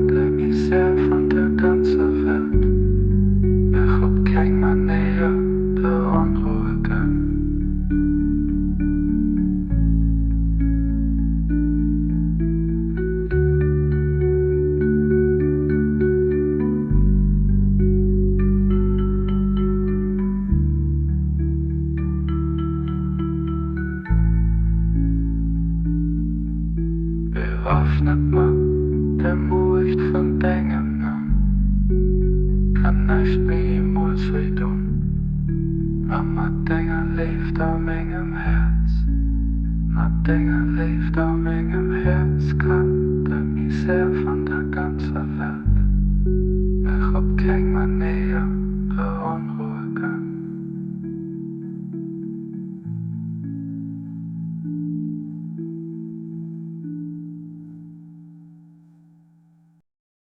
der misère van de ganze Welt. Ich hab keine Manier der Unruhe gönn. Bewaffnet man der Mut von Dingen an, kann nicht mehr muss wie tun. Aber Dinge lebt an meinem Herz, Dinge lebt an meinem Herz, kann der Misere von der ganzen Welt. Ich hab keine Manier